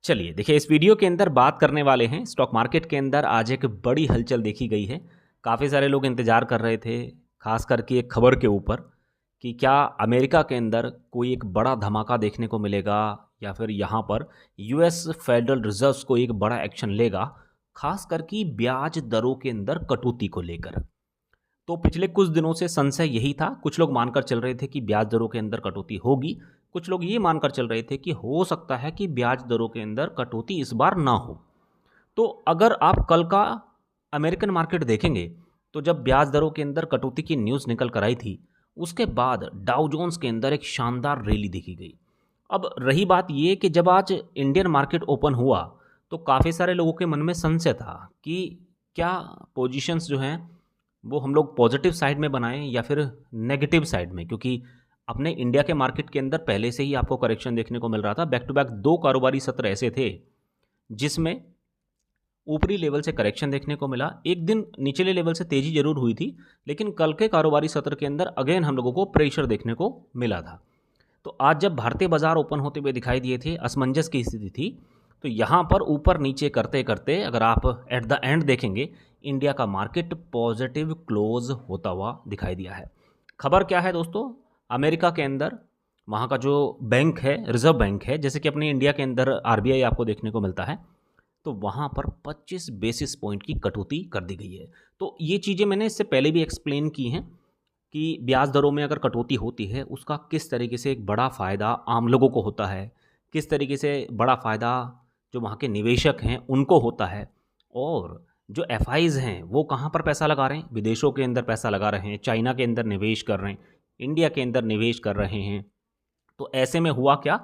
चलिए देखिए, इस वीडियो के अंदर बात करने वाले हैं स्टॉक मार्केट के अंदर आज एक बड़ी हलचल देखी गई है। काफ़ी सारे लोग इंतज़ार कर रहे थे, खास करके एक खबर के ऊपर कि क्या अमेरिका के अंदर कोई एक बड़ा धमाका देखने को मिलेगा या फिर यहाँ पर यूएस फेडरल रिजर्व्स को एक बड़ा एक्शन लेगा, खास करके ब्याज दरों के अंदर कटौती को लेकर। तो पिछले कुछ दिनों से संशय यही था, कुछ लोग मानकर चल रहे थे कि ब्याज दरों के अंदर कटौती होगी, कुछ लोग ये मानकर चल रहे थे कि हो सकता है कि ब्याज दरों के अंदर कटौती इस बार ना हो। तो अगर आप कल का अमेरिकन मार्केट देखेंगे, तो जब ब्याज दरों के अंदर कटौती की न्यूज़ निकल कर आई थी, उसके बाद डाउ जोन्स के अंदर एक शानदार रैली देखी गई। अब रही बात ये कि जब आज इंडियन मार्केट ओपन हुआ, तो काफ़ी सारे लोगों के मन में संशय था कि क्या पोजीशंस जो हैं वो हम लोग पॉजिटिव साइड में बनाएं या फिर नेगेटिव साइड में, क्योंकि अपने इंडिया के मार्केट के अंदर पहले से ही आपको करेक्शन देखने को मिल रहा था। बैक टू बैक दो कारोबारी सत्र ऐसे थे जिसमें ऊपरी लेवल से करेक्शन देखने को मिला। एक दिन निचले लेवल से तेजी जरूर हुई थी, लेकिन कल के कारोबारी सत्र के अंदर अगेन हम लोगों को प्रेशर देखने को मिला था। तो आज जब भारतीय बाजार ओपन होते हुए दिखाई दिए थे, असमंजस की स्थिति थी, तो यहाँ पर ऊपर नीचे करते करते अगर आप एट द एंड देखेंगे, इंडिया का मार्केट पॉजिटिव क्लोज होता हुआ दिखाई दिया है। खबर क्या है दोस्तों? अमेरिका के अंदर वहाँ का जो बैंक है, रिजर्व बैंक है, जैसे कि अपने इंडिया के अंदर आरबीआई आपको देखने को मिलता है, तो वहाँ पर 25 बेसिस पॉइंट की कटौती कर दी गई है। तो ये चीज़ें मैंने इससे पहले भी एक्सप्लेन की हैं कि ब्याज दरों में अगर कटौती होती है, उसका किस तरीके से एक बड़ा फ़ायदा आम लोगों को होता है, किस तरीके से बड़ा फ़ायदा जो वहाँ के निवेशक हैं उनको होता है, और जो एफआईज़ हैं वो कहाँ पर पैसा लगा रहे हैं, विदेशों के अंदर पैसा लगा रहे हैं, चाइना के अंदर निवेश कर रहे हैं, इंडिया के अंदर निवेश कर रहे हैं। तो ऐसे में हुआ क्या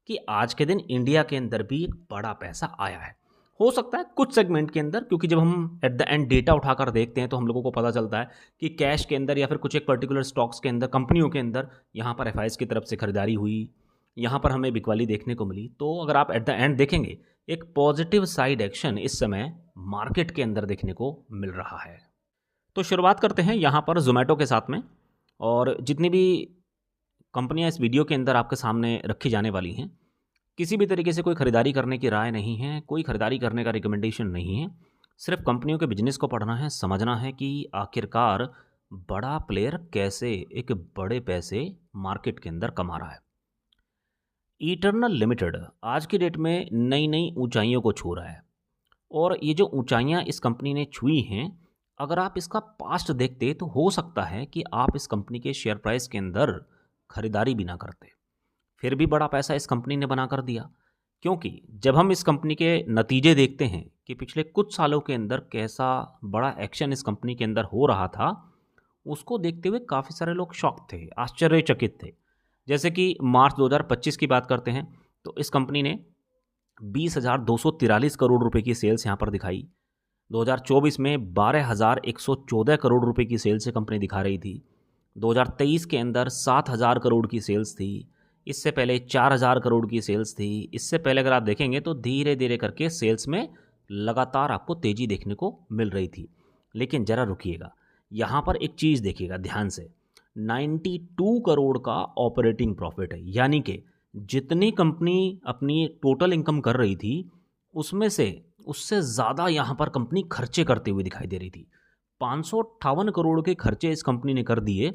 कि आज के दिन इंडिया के अंदर भी एक बड़ा पैसा आया है। हो सकता है कुछ सेगमेंट के अंदर, क्योंकि जब हम एट द एंड डेटा उठाकर देखते हैं तो हम लोगों को पता चलता है कि कैश के अंदर या फिर कुछ एक पर्टिकुलर स्टॉक्स के अंदर, कंपनियों के अंदर यहाँ पर एफआईज की तरफ से खरीदारी हुई, यहाँ पर हमें बिकवाली देखने को मिली। तो अगर आप एट द एंड देखेंगे, एक पॉजिटिव साइड एक्शन इस समय मार्केट के अंदर देखने को मिल रहा है। तो शुरुआत करते हैं यहाँ पर जोमेटो के साथ में, और जितनी भी कंपनियां इस वीडियो के अंदर आपके सामने रखी जाने वाली हैं, किसी भी तरीके से कोई ख़रीदारी करने की राय नहीं है, कोई ख़रीदारी करने का रिकमेंडेशन नहीं है। सिर्फ कंपनियों के बिजनेस को पढ़ना है, समझना है कि आखिरकार बड़ा प्लेयर कैसे एक बड़े पैसे मार्केट के अंदर कमा रहा है। इटर्नल लिमिटेड आज की डेट में नई नई ऊंचाइयों को छू रहा है, और ये जो ऊंचाइयां इस कंपनी ने छुई हैं, अगर आप इसका पास्ट देखते तो हो सकता है कि आप इस कंपनी के शेयर प्राइस के अंदर खरीदारी भी ना करते, फिर भी बड़ा पैसा इस कंपनी ने बना कर दिया। क्योंकि जब हम इस कंपनी के नतीजे देखते हैं कि पिछले कुछ सालों के अंदर कैसा बड़ा एक्शन इस कंपनी के अंदर हो रहा था, उसको देखते हुए काफ़ी सारे लोग शॉक थे, आश्चर्यचकित थे। जैसे कि मार्च 2025 की बात करते हैं, तो इस कंपनी ने 20,243 करोड़ रुपए की सेल्स यहाँ पर दिखाई। 2024 में 12,114 करोड़ रुपए की सेल्स से कंपनी दिखा रही थी। 2023 के अंदर 7,000 करोड़ की सेल्स थी। इससे पहले 4,000 करोड़ की सेल्स थी। इससे पहले अगर आप देखेंगे तो धीरे धीरे करके सेल्स में लगातार आपको तेज़ी देखने को मिल रही थी। लेकिन ज़रा रुकिएगा, यहाँ पर एक चीज़ देखिएगा ध्यान से, 92 करोड़ का ऑपरेटिंग प्रॉफिट है, यानी कि जितनी कंपनी अपनी टोटल इनकम कर रही थी, उसमें से उससे ज़्यादा यहाँ पर कंपनी खर्चे करते हुए दिखाई दे रही थी। 558 करोड़ के खर्चे इस कंपनी ने कर दिए।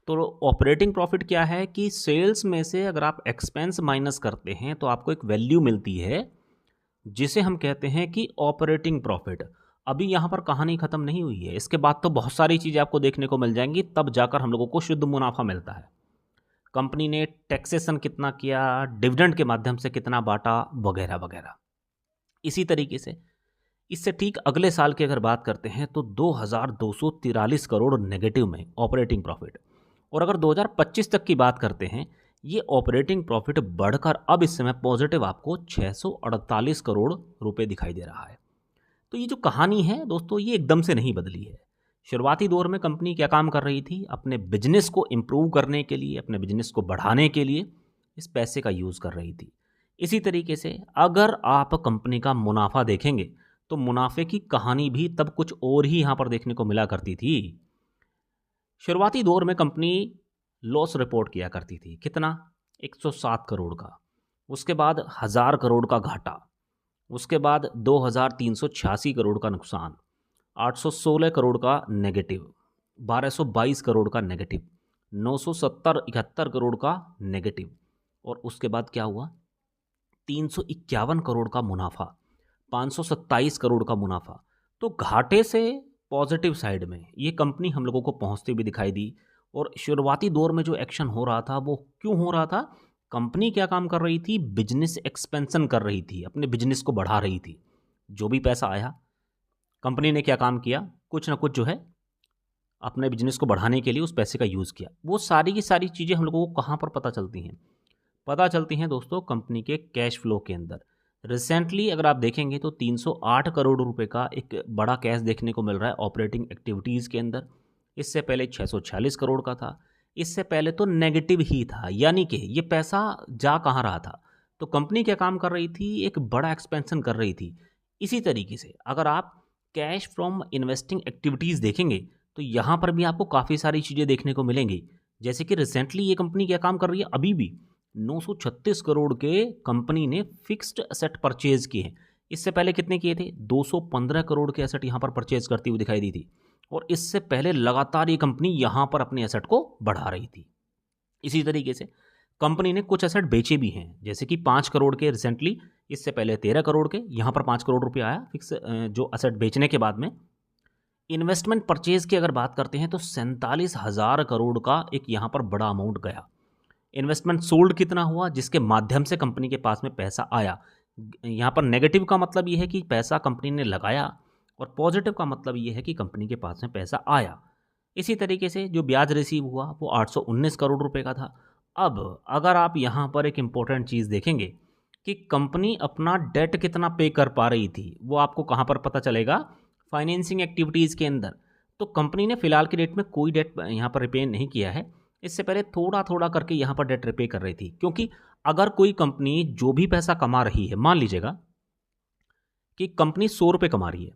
तो ऑपरेटिंग प्रॉफिट क्या है कि सेल्स में से अगर आप एक्सपेंस माइनस करते हैं तो आपको एक वैल्यू मिलती है, जिसे हम कहते हैं कि ऑपरेटिंग प्रॉफिट। अभी यहाँ पर कहानी ख़त्म नहीं हुई है, इसके बाद तो बहुत सारी चीज़ें आपको देखने को मिल जाएंगी, तब जाकर हम लोगों को शुद्ध मुनाफा मिलता है। कंपनी ने टैक्सेशन कितना किया, डिविडेंड के माध्यम से कितना बांटा, वगैरह वगैरह। इसी तरीके से इससे ठीक अगले साल की अगर बात करते हैं तो 2,243 करोड़ नेगेटिव में ऑपरेटिंग प्रॉफिट, और अगर 2025 तक की बात करते हैं, ये ऑपरेटिंग प्रॉफिट बढ़कर अब इस समय पॉजिटिव आपको 648 करोड़ रुपए दिखाई दे रहा है। तो ये जो कहानी है दोस्तों, ये एकदम से नहीं बदली है। शुरुआती दौर में कंपनी क्या काम कर रही थी? अपने बिजनेस को इम्प्रूव करने के लिए, अपने बिजनेस को बढ़ाने के लिए इस पैसे का यूज़ कर रही थी। इसी तरीके से अगर आप कंपनी का मुनाफा देखेंगे तो मुनाफे की कहानी भी तब कुछ और ही यहाँ पर देखने को मिला करती थी। शुरुआती दौर में कंपनी लॉस रिपोर्ट किया करती थी, कितना? 107 करोड़ का। उसके बाद 1,000 करोड़ का घाटा, उसके बाद 2386 करोड़ का नुकसान, 816 करोड़ का नेगेटिव, 1222 करोड़ का नेगेटिव, 971 करोड़ का नेगेटिव, और उसके बाद क्या हुआ, 351 करोड़ का मुनाफा, 527 करोड़ का मुनाफा। तो घाटे से पॉजिटिव साइड में ये कंपनी हम लोगों को पहुंचती हुई दिखाई दी। और शुरुआती दौर में जो एक्शन हो रहा था वो क्यों हो रहा था? कंपनी क्या काम कर रही थी? बिजनेस एक्सपेंशन कर रही थी, अपने बिजनेस को बढ़ा रही थी। जो भी पैसा आया, कंपनी ने क्या काम किया? कुछ ना कुछ जो है अपने बिजनेस को बढ़ाने के लिए उस पैसे का यूज़ किया। वो सारी की सारी चीज़ें हम लोगों को कहाँ पर पता चलती हैं? पता चलती हैं दोस्तों कंपनी के कैश फ्लो के अंदर। रिसेंटली अगर आप देखेंगे तो 308 करोड़ रुपए का एक बड़ा कैश देखने को मिल रहा है ऑपरेटिंग एक्टिविटीज़ के अंदर। इससे पहले 646 करोड़ का था। इससे पहले तो नेगेटिव ही था, यानी कि ये पैसा जा कहाँ रहा था? तो कंपनी क्या काम कर रही थी? एक बड़ा एक्सपेंशन कर रही थी। इसी तरीके से अगर आप कैश फ्रॉम इन्वेस्टिंग एक्टिविटीज़ देखेंगे तो यहाँ पर भी आपको काफ़ी सारी चीज़ें देखने को मिलेंगी। जैसे कि रिसेंटली ये कंपनी क्या काम कर रही है? अभी भी 936 करोड़ के कंपनी ने फिक्स्ड एसेट परचेज किए हैं। इससे पहले कितने किए थे? 215 करोड़ के एसेट यहाँ पर परचेज करती हुई दिखाई दी थी। और इससे पहले लगातार ये कंपनी यहाँ पर अपने एसेट को बढ़ा रही थी। इसी तरीके से कंपनी ने कुछ एसेट बेचे भी हैं, जैसे कि 5 करोड़ के रिसेंटली, इससे पहले 13 करोड़ के, यहाँ पर 5 करोड़ रुपये आया फिक्स जो एसेट बेचने के बाद में। इन्वेस्टमेंट परचेज की अगर बात करते हैं तो 47,000 करोड़ का एक यहाँ पर बड़ा अमाउंट गया। इन्वेस्टमेंट सोल्ड कितना हुआ? जिसके माध्यम से कंपनी के पास में पैसा आया। यहाँ पर नेगेटिव का मतलब ये है कि पैसा कंपनी ने लगाया, और पॉजिटिव का मतलब ये है कि कंपनी के पास में पैसा आया। इसी तरीके से जो ब्याज रिसीव हुआ वो 819 करोड़ रुपए का था। अब अगर आप यहाँ पर एक इम्पोर्टेंट चीज़ देखेंगे कि कंपनी अपना डेट कितना पे कर पा रही थी, वो आपको कहाँ पर पता चलेगा? फाइनेंसिंग एक्टिविटीज़ के अंदर। तो कंपनी ने फिलहाल की डेट में कोई डेट यहाँ पर रिपे नहीं किया है। इससे पहले थोड़ा थोड़ा करके यहाँ पर डेट रिपे कर रही थी, क्योंकि अगर कोई कंपनी जो भी पैसा कमा रही है, मान लीजिएगा कि कंपनी 100 रुपये कमा रही है,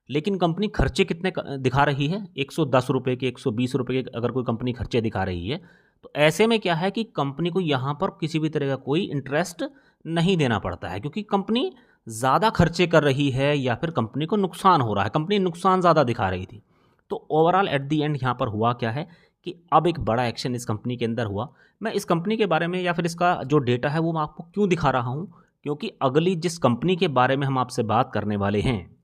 लेकिन कंपनी खर्चे कितने दिखा रही है? 110 रुपये के, 120 रुपये के अगर कोई कंपनी खर्चे दिखा रही है, तो ऐसे में क्या है कि कंपनी को यहाँ पर किसी भी तरह का कोई इंटरेस्ट नहीं देना पड़ता है, क्योंकि कंपनी ज़्यादा खर्चे कर रही है या फिर कंपनी को नुकसान हो रहा है, कंपनी नुकसान ज़्यादा दिखा रही थी। तो ओवरऑल एट दी एंड यहाँ पर हुआ क्या है कि अब एक बड़ा एक्शन इस कंपनी के अंदर हुआ। मैं इस कंपनी के बारे में या फिर इसका जो डेटा है वो मैं आपको क्यों दिखा रहा हूँ? क्योंकि अगली जिस कंपनी के बारे में हम आपसे बात करने वाले हैं,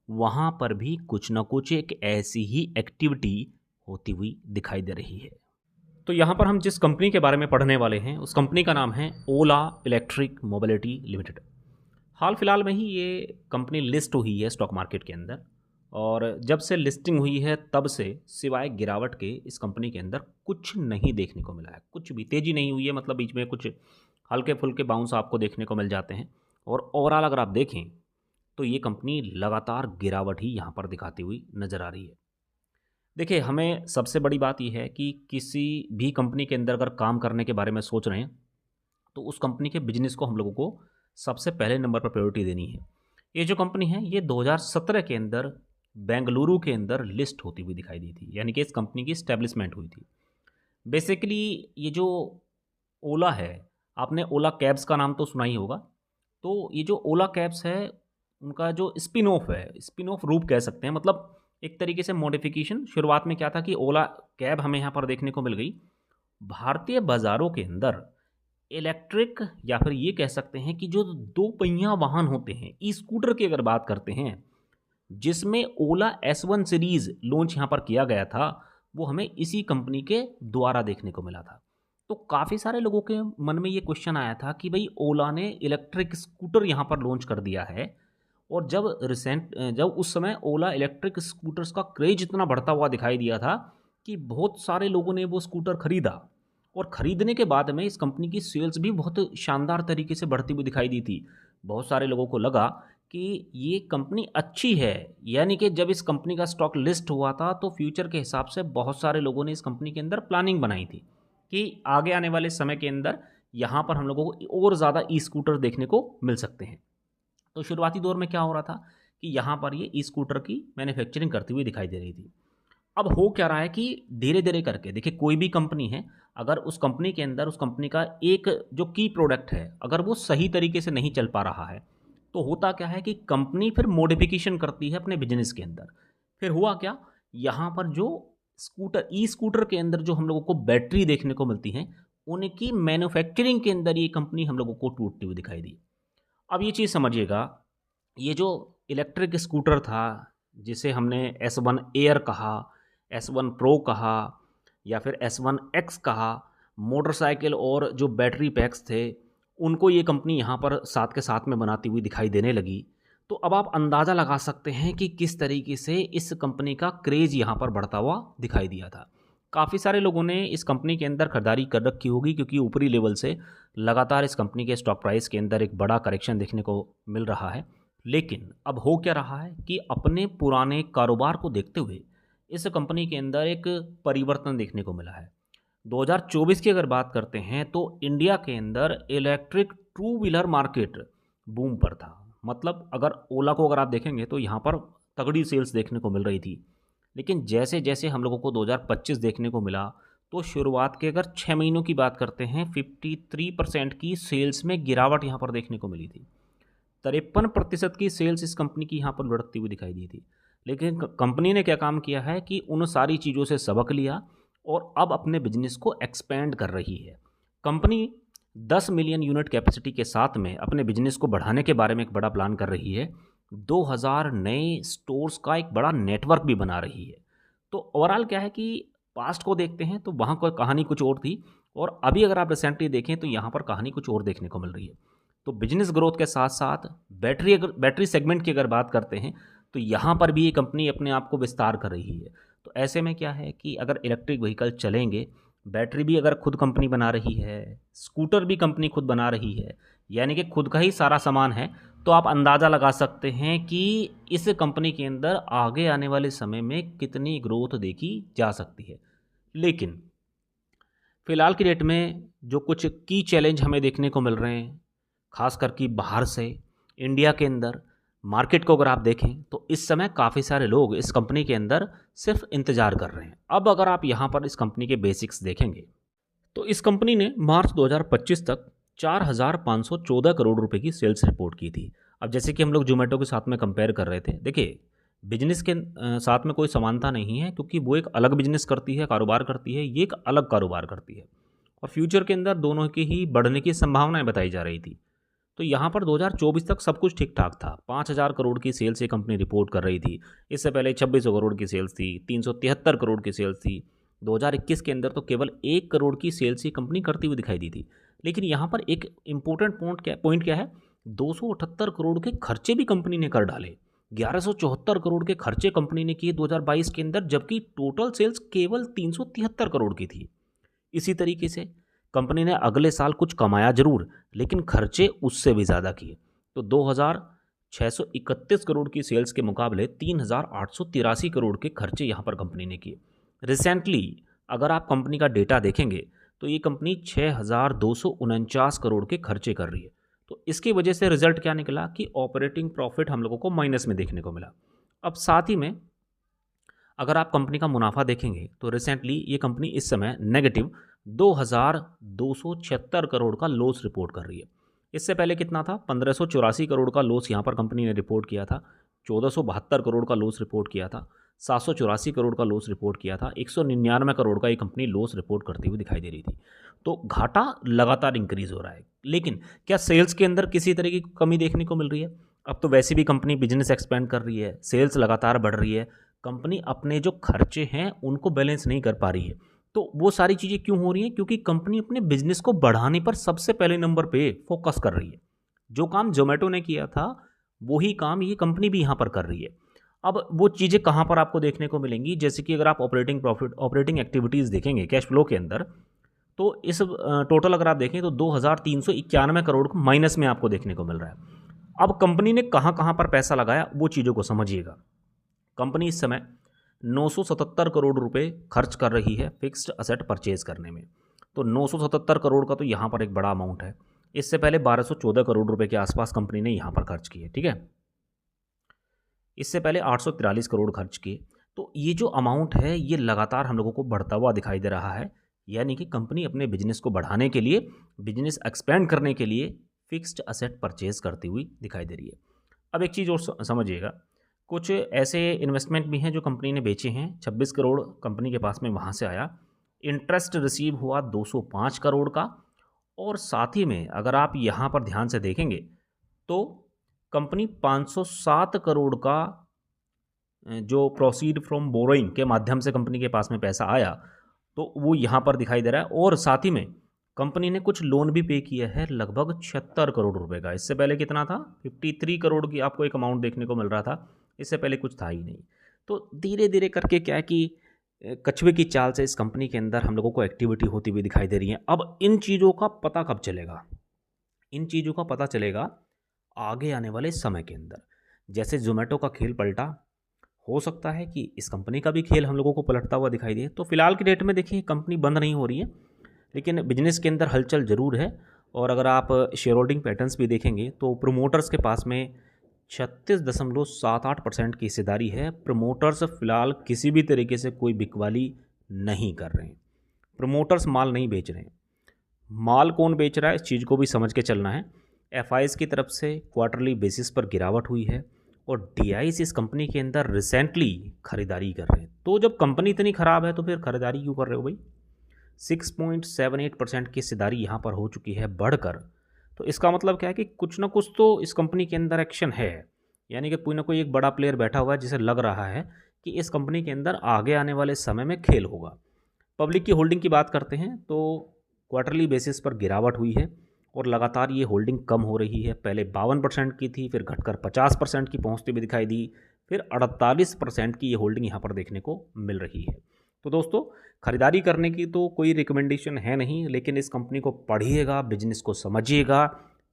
वहाँ पर भी कुछ ना कुछ एक ऐसी ही एक्टिविटी होती हुई दिखाई दे रही है। तो यहाँ पर हम जिस कंपनी के बारे में पढ़ने वाले हैं उस कंपनी का नाम है ओला इलेक्ट्रिक मोबिलिटी लिमिटेड। हाल फिलहाल में ही ये कंपनी लिस्ट हुई है स्टॉक मार्केट के अंदर, और जब से लिस्टिंग हुई है तब से सिवाय गिरावट के इस कंपनी के अंदर कुछ नहीं देखने को मिला है। कुछ भी तेज़ी नहीं हुई है, मतलब बीच में कुछ हल्के फुल्के बाउंस आपको देखने को मिल जाते हैं। और ओवरऑल अगर आप देखें तो ये कंपनी लगातार गिरावट ही यहाँ पर दिखाती हुई नज़र आ रही है। देखिए, हमें सबसे बड़ी बात यह है कि किसी भी कंपनी के अंदर अगर काम करने के बारे में सोच रहे हैं तो उस कंपनी के बिजनेस को हम लोगों को सबसे पहले नंबर पर प्रायोरिटी देनी है। ये जो कंपनी है ये 2017 के अंदर बेंगलुरु के अंदर लिस्ट होती हुई दिखाई दी थी, यानी कि इस कंपनी की स्टैब्लिशमेंट हुई थी। बेसिकली ये जो ओला है, आपने ओला कैब्स का नाम तो सुना ही होगा। तो ये जो ओला कैब्स है उनका जो स्पिन ऑफ है, स्पिन ऑफ रूप कह सकते हैं, मतलब एक तरीके से मॉडिफिकेशन। शुरुआत में क्या था कि ओला कैब हमें यहाँ पर देखने को मिल गई। भारतीय बाज़ारों के अंदर इलेक्ट्रिक या फिर ये कह सकते हैं कि जो दो पहिया वाहन होते हैं, ई स्कूटर की अगर बात करते हैं, जिसमें ओला S1 सीरीज़ लॉन्च यहाँ पर किया गया था, वो हमें इसी कंपनी के द्वारा देखने को मिला था। तो काफ़ी सारे लोगों के मन में ये क्वेश्चन आया था कि भाई ओला ने इलेक्ट्रिक स्कूटर यहाँ पर लॉन्च कर दिया है, और जब उस समय ओला इलेक्ट्रिक स्कूटर्स का क्रेज इतना बढ़ता हुआ दिखाई दिया था कि बहुत सारे लोगों ने वो स्कूटर खरीदा, और ख़रीदने के बाद में इस कंपनी की सेल्स भी बहुत शानदार तरीके से बढ़ती हुई दिखाई दी थी। बहुत सारे लोगों को लगा कि ये कंपनी अच्छी है, यानी कि जब इस कंपनी का स्टॉक लिस्ट हुआ था तो फ्यूचर के हिसाब से बहुत सारे लोगों ने इस कंपनी के अंदर प्लानिंग बनाई थी कि आगे आने वाले समय के अंदर यहाँ पर हम लोगों को और ज़्यादा ई स्कूटर देखने को मिल सकते हैं। तो शुरुआती दौर में क्या हो रहा था कि यहाँ पर ये ई स्कूटर की मैन्युफैक्चरिंग करती हुई दिखाई दे रही थी। अब हो क्या रहा है कि धीरे धीरे करके, देखिए कोई भी कंपनी है, अगर उस कंपनी के अंदर उस कंपनी का एक जो की प्रोडक्ट है अगर वो सही तरीके से नहीं चल पा रहा है तो होता क्या है कि कंपनी फिर मॉडिफिकेशन करती है अपने बिजनेस के अंदर। फिर हुआ क्या, यहाँ पर जो स्कूटर ई स्कूटर के अंदर जो हम लोगों को बैटरी देखने को मिलती हैं, उनकी मैन्युफैक्चरिंग के अंदर ये कंपनी हम लोगों को टूटती हुई दिखाई दी। अब ये चीज़ समझिएगा, ये जो इलेक्ट्रिक स्कूटर था जिसे हमने S1 एयर कहा, S1 प्रो कहा या फिर S1 एक्स कहा, मोटरसाइकिल और जो बैटरी पैक्स थे उनको ये कंपनी यहाँ पर साथ के साथ में बनाती हुई दिखाई देने लगी। तो अब आप अंदाज़ा लगा सकते हैं कि किस तरीके से इस कंपनी का क्रेज़ यहाँ पर बढ़ता हुआ दिखाई दिया था। काफ़ी सारे लोगों ने इस कंपनी के अंदर खरीदारी कर रखी होगी, क्योंकि ऊपरी लेवल से लगातार इस कंपनी के स्टॉक प्राइस के अंदर एक बड़ा करेक्शन देखने को मिल रहा है। लेकिन अब हो क्या रहा है कि अपने पुराने कारोबार को देखते हुए इस कंपनी के अंदर एक परिवर्तन देखने को मिला है। 2024 की अगर बात करते हैं तो इंडिया के अंदर electric two wheeler market boom पर था। मतलब अगर ओला को अगर आप देखेंगे तो यहाँ पर तगड़ी सेल्स देखने को मिल रही थी। लेकिन जैसे जैसे हम लोगों को 2025 देखने को मिला, तो शुरुआत के अगर 6 महीनों की बात करते हैं, 53% की सेल्स में गिरावट यहाँ पर देखने को मिली थी। 53% की सेल्स इस कंपनी की यहाँ पर बढ़ती हुई दिखाई दी थी। लेकिन कंपनी ने क्या काम किया है कि उन सारी चीज़ों से सबक लिया और अब अपने बिजनेस को एक्सपेंड कर रही है। कंपनी 10 मिलियन यूनिट कैपेसिटी के साथ में अपने बिजनेस को बढ़ाने के बारे में एक बड़ा प्लान कर रही है। 2000 नए स्टोर्स का एक बड़ा नेटवर्क भी बना रही है। तो ओवरऑल क्या है कि पास्ट को देखते हैं तो वहाँ कोई कहानी कुछ और थी, और अभी अगर आप रिसेंटली देखें तो यहाँ पर कहानी कुछ और देखने को मिल रही है। तो बिजनेस ग्रोथ के साथ साथ बैटरी सेगमेंट की अगर बात करते हैं तो यहाँ पर भी ये कंपनी अपने आप को विस्तार कर रही है। तो ऐसे में क्या है कि अगर इलेक्ट्रिक व्हीकल चलेंगे, बैटरी भी अगर खुद कंपनी बना रही है, स्कूटर भी कंपनी खुद बना रही है, यानी कि खुद का ही सारा सामान है, तो आप अंदाज़ा लगा सकते हैं कि इस कंपनी के अंदर आगे आने वाले समय में कितनी ग्रोथ देखी जा सकती है। लेकिन फ़िलहाल की डेट में जो कुछ की चैलेंज हमें देखने को मिल रहे हैं, ख़ास करके बाहर से इंडिया के अंदर मार्केट को अगर आप देखें तो इस समय काफ़ी सारे लोग इस कंपनी के अंदर सिर्फ इंतज़ार कर रहे हैं। अब अगर आप यहाँ पर इस कंपनी के बेसिक्स देखेंगे तो इस कंपनी ने मार्च 2025 तक 4,514 करोड़ रुपए की सेल्स रिपोर्ट की थी। अब जैसे कि हम लोग जोमेटो के साथ में कंपेयर कर रहे थे, देखिए बिजनेस के साथ में कोई समानता नहीं है, क्योंकि वो एक अलग बिजनेस करती है, कारोबार करती है, ये एक अलग कारोबार करती है, और फ्यूचर के अंदर दोनों की ही बढ़ने की संभावनाएं बताई जा रही थी। तो यहाँ पर 2024 तक सब कुछ ठीक ठाक था। 5,000 करोड़ की सेल्स ये कंपनी रिपोर्ट कर रही थी। इससे पहले 2600 करोड़ की सेल्स थी, 373 करोड़ की सेल्स थी। 2021 के अंदर तो केवल 1 करोड़ की सेल्स ये कंपनी करती हुई दिखाई दी थी। लेकिन यहाँ पर एक इम्पोर्टेंट पॉइंट क्या है, 278 करोड़ के खर्चे भी कंपनी ने कर डाले। 1174 करोड़ के खर्चे कंपनी ने किए 2022 के अंदर, जबकि टोटल सेल्स केवल 373 करोड़ की थी। इसी तरीके से कंपनी ने अगले साल कुछ कमाया जरूर, लेकिन खर्चे उससे भी ज़्यादा किए। तो 2,631 करोड़ की सेल्स के मुकाबले 3,883 करोड़ के खर्चे यहाँ पर कंपनी ने किए। रिसेंटली अगर आप कंपनी का डेटा देखेंगे तो ये कंपनी 6,249 करोड़ के खर्चे कर रही है। तो इसकी वजह से रिजल्ट क्या निकला कि ऑपरेटिंग प्रॉफिट हम लोगों को माइनस में देखने को मिला। अब साथ ही में अगर आप कंपनी का मुनाफा देखेंगे तो रिसेंटली ये कंपनी इस समय नेगेटिव 2,276 करोड़ का लॉस रिपोर्ट कर रही है। इससे पहले कितना था, 1,584 करोड़ का लॉस यहाँ पर कंपनी ने रिपोर्ट किया था, 1,472 करोड़ का लॉस रिपोर्ट किया था, 784 करोड़ का लॉस रिपोर्ट किया था, 199 करोड़ का ये कंपनी लॉस रिपोर्ट करती हुई दिखाई दे रही थी। तो घाटा लगातार इंक्रीज हो रहा है। लेकिन क्या सेल्स के अंदर किसी तरह की कमी देखने को मिल रही है? अब तो वैसे भी कंपनी बिजनेस एक्सपेंड कर रही है, सेल्स लगातार बढ़ रही है, कंपनी अपने जो खर्चे हैं उनको बैलेंस नहीं कर पा रही है। तो वो सारी चीज़ें क्यों हो रही हैं? क्योंकि कंपनी अपने बिजनेस को बढ़ाने पर सबसे पहले नंबर पे फोकस कर रही है। जो काम जोमेटो ने किया था वही काम ये कंपनी भी यहाँ पर कर रही है। अब वो चीज़ें कहाँ पर आपको देखने को मिलेंगी, जैसे कि अगर आप ऑपरेटिंग प्रॉफिट, ऑपरेटिंग एक्टिविटीज़ देखेंगे कैश फ्लो के अंदर, तो इस टोटल अगर आप देखें तो 2,391 करोड़ को माइनस में आपको देखने को मिल रहा है। अब कंपनी ने कहाँ कहाँ पर पैसा लगाया वो चीज़ों को समझिएगा। कंपनी इस समय 977 करोड़ रुपए खर्च कर रही है फिक्स्ड असेट परचेज करने में। तो 977 करोड़ का तो यहाँ पर एक बड़ा अमाउंट है। इससे पहले 1214 करोड़ रुपए के आसपास कंपनी ने यहाँ पर खर्च किए, ठीक है। इससे पहले 843 करोड़ खर्च किए। तो ये जो अमाउंट है ये लगातार हम लोगों को बढ़ता हुआ दिखाई दे रहा है। यानी कि कंपनी अपने बिजनेस को बढ़ाने के लिए, बिजनेस एक्सपेंड करने के लिए फिक्स्ड असेट परचेज करती हुई दिखाई दे रही है। अब एक चीज़ और समझिएगा, कुछ ऐसे इन्वेस्टमेंट भी हैं जो कंपनी ने बेचे हैं। 26 करोड़ कंपनी के पास में वहाँ से आया। इंटरेस्ट रिसीव हुआ 205 करोड़ का। और साथ ही में अगर आप यहाँ पर ध्यान से देखेंगे तो कंपनी 507 करोड़ का जो प्रोसीड फ्रॉम बोरोइंग के माध्यम से कंपनी के पास में पैसा आया, तो वो यहाँ पर दिखाई दे रहा है। और साथ ही में कंपनी ने कुछ लोन भी पे किया है लगभग 76 करोड़ रुपए का। इससे पहले कितना था? 53 करोड़ की आपको एक अमाउंट देखने को मिल रहा था, इससे पहले कुछ था ही नहीं। तो धीरे धीरे करके क्या है कि कछुए की चाल से इस कंपनी के अंदर हम लोगों को एक्टिविटी होती हुई दिखाई दे रही है। अब इन चीज़ों का पता कब चलेगा? इन चीज़ों का पता चलेगा आगे आने वाले समय के अंदर। जैसे जोमेटो का खेल पलटा, हो सकता है कि इस कंपनी का भी खेल हम लोगों को पलटता हुआ दिखाई दे। तो फिलहाल की डेट में देखिए कंपनी बंद नहीं हो रही है, लेकिन बिजनेस के अंदर हलचल ज़रूर है। और अगर आप शेयर होल्डिंग पैटर्न्स भी देखेंगे तो प्रोमोटर्स के पास में 36.78% की हिस्सेदारी है। प्रमोटर्स फिलहाल किसी भी तरीके से कोई बिकवाली नहीं कर रहे हैं। प्रमोटर्स माल नहीं बेच रहे हैं। माल कौन बेच रहा है, इस चीज़ को भी समझ के चलना है। एफआईज की तरफ से क्वार्टरली बेसिस पर गिरावट हुई है और डीआईज इस कंपनी के अंदर रिसेंटली खरीदारी कर रहे हैं। तो जब कंपनी इतनी ख़राब है तो फिर खरीदारी क्यों कर रहे हो भाई? 6.78% की हिस्सेदारी यहाँ पर हो चुकी है बढ़कर। तो इसका मतलब क्या है कि कुछ ना कुछ तो इस कंपनी के अंदर एक्शन है, यानी कि कोई ना कोई एक बड़ा प्लेयर बैठा हुआ है जिसे लग रहा है कि इस कंपनी के अंदर आगे आने वाले समय में खेल होगा। पब्लिक की होल्डिंग की बात करते हैं तो क्वार्टरली बेसिस पर गिरावट हुई है और लगातार ये होल्डिंग कम हो रही है। पहले 52% की थी, फिर घटकर 50% की पहुंचती भी दिखाई दी, फिर 48% की ये होल्डिंग यहाँ पर देखने को मिल रही है। तो दोस्तों, खरीदारी करने की तो कोई रिकमेंडेशन है नहीं, लेकिन इस कंपनी को पढ़िएगा, बिजनेस को समझिएगा,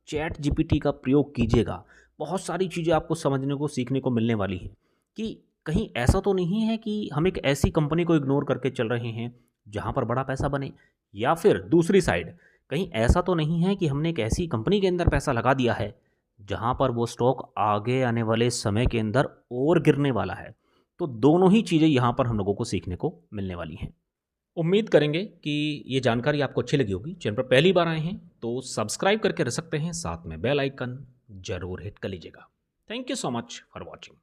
चैट जीपीटी का प्रयोग कीजिएगा। बहुत सारी चीज़ें आपको समझने को, सीखने को मिलने वाली हैं कि कहीं ऐसा तो नहीं है कि हम एक ऐसी कंपनी को इग्नोर करके चल रहे हैं जहाँ पर बड़ा पैसा बने, या फिर दूसरी साइड कहीं ऐसा तो नहीं है कि हमने एक ऐसी कंपनी के अंदर पैसा लगा दिया है जहाँ पर वो स्टॉक आगे आने वाले समय के अंदर और गिरने वाला है। तो दोनों ही चीज़ें यहाँ पर हम लोगों को सीखने को मिलने वाली हैं। उम्मीद करेंगे कि ये जानकारी आपको अच्छी लगी होगी। चैनल पर पहली बार आए हैं तो सब्सक्राइब करके रख सकते हैं, साथ में बेल आइकन जरूर हिट कर लीजिएगा। Thank you so much for watching.